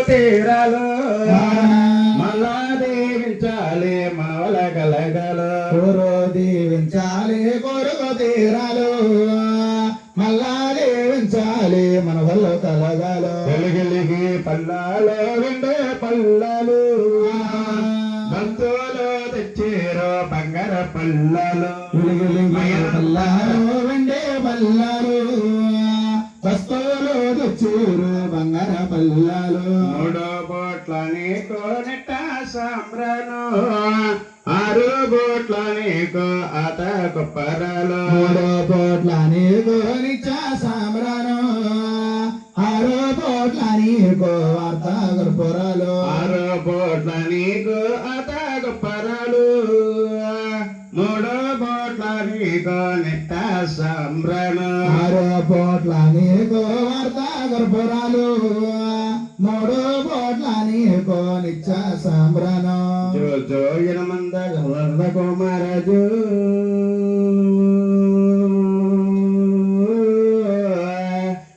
తీరాలు మళ్ళా దీవించాలి మనవల కలగలు దీవించాలి కొరకు తీరాలు మళ్ళా దీవించాలి మన వల్ల కలగాలు వెలుగులిగి పల్లాలు వెండే పల్లాలు బంతులు తెచ్చారు బంగార పల్లాలు పల్లాలు వెండే పల్లాలు వస్తువులు తెచ్చారు బంగార పల్లాలు 3 బోట్ల నీకు నెట్ట సాంబ్రాను 6 బోట్ల నీకు అత కొప్పరాలు 3 బోట్ల నీకు నిచ్చ సాంబ్రాను 6 బోట్ల నీకు వార్త కర్పూరాలు 6 బోట్ల నీకు అత కొప్పరాలు 3 బోట్ల నీకు నెట్ట సాంబ్రాను 6 బోట్ల నీకు వార్త కర్పూరాలు 3 బోట్ల నీకు నిచ్చ సాంబ్రాను జో జో యనమంద గవర్న కుమారజు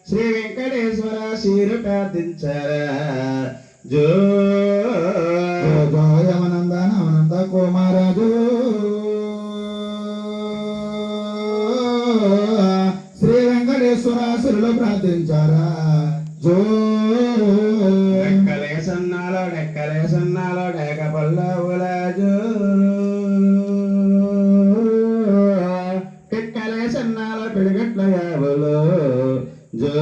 శ్రీ వెంకటేశ్వర శిరు ప్రార్థించరా జో జో యమనందన అనంత కుమారజు శ్రీ వెంకటేశ్వర శిరులు ప్రార్థించారా జో డెక్కలే సన్నాలో డెక పల్లవుల జో డెక్కలే సన్నాలో పిడిగట్ల యాబులు జో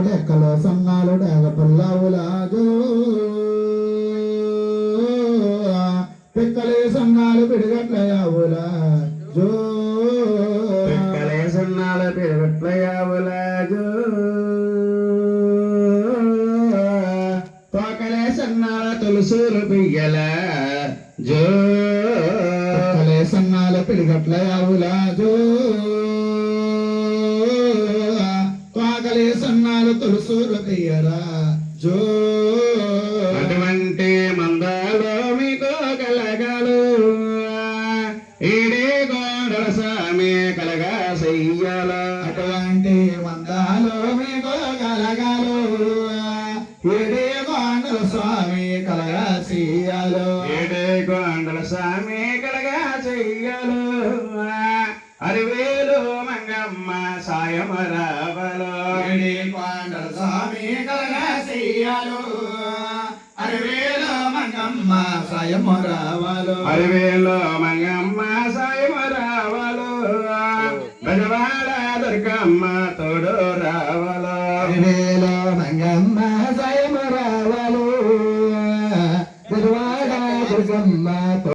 డెక్కల సన్నాలు డెగ పల్లవుల జో పిక్కలే సన్నాలు పిడిగట్ల యావుల జో డెక్కలే సన్నాలో పిడిగట్ల యాబుల జో తోకలే సన్నాల తులసూలు పియ్యల జో పిక్కలే సన్నాలు పిడిగట్ల యావుల జో తోకలే సన్నాలు తులసూరు పియ్యల జో అటువంటి మందాలో మీకు కలగాలు ఈడే గోడల సామి కలగా చెయ్యాల అటువంటి మందాలు మీకు కలగాలు ఏడే కొండల స్వామి కలగా చెయ్యాలు ఏడే గోడల సామి కలగా చెయ్యాలు అరివేలు మంగమ్మ సాయం రావలో ఏడే కొండల స్వామి కలగా చెయ్యాలు అరవేలో మంగమ్మ సాయం రావాలు అరివేలు మంగమ్మ సాయం రావలో బెజవాడ దుర్గమ్మ తోడు రావలో అరవేలో మంగమ్మ సాయం రావాలు దుర్వాడ దుర్గమ్మ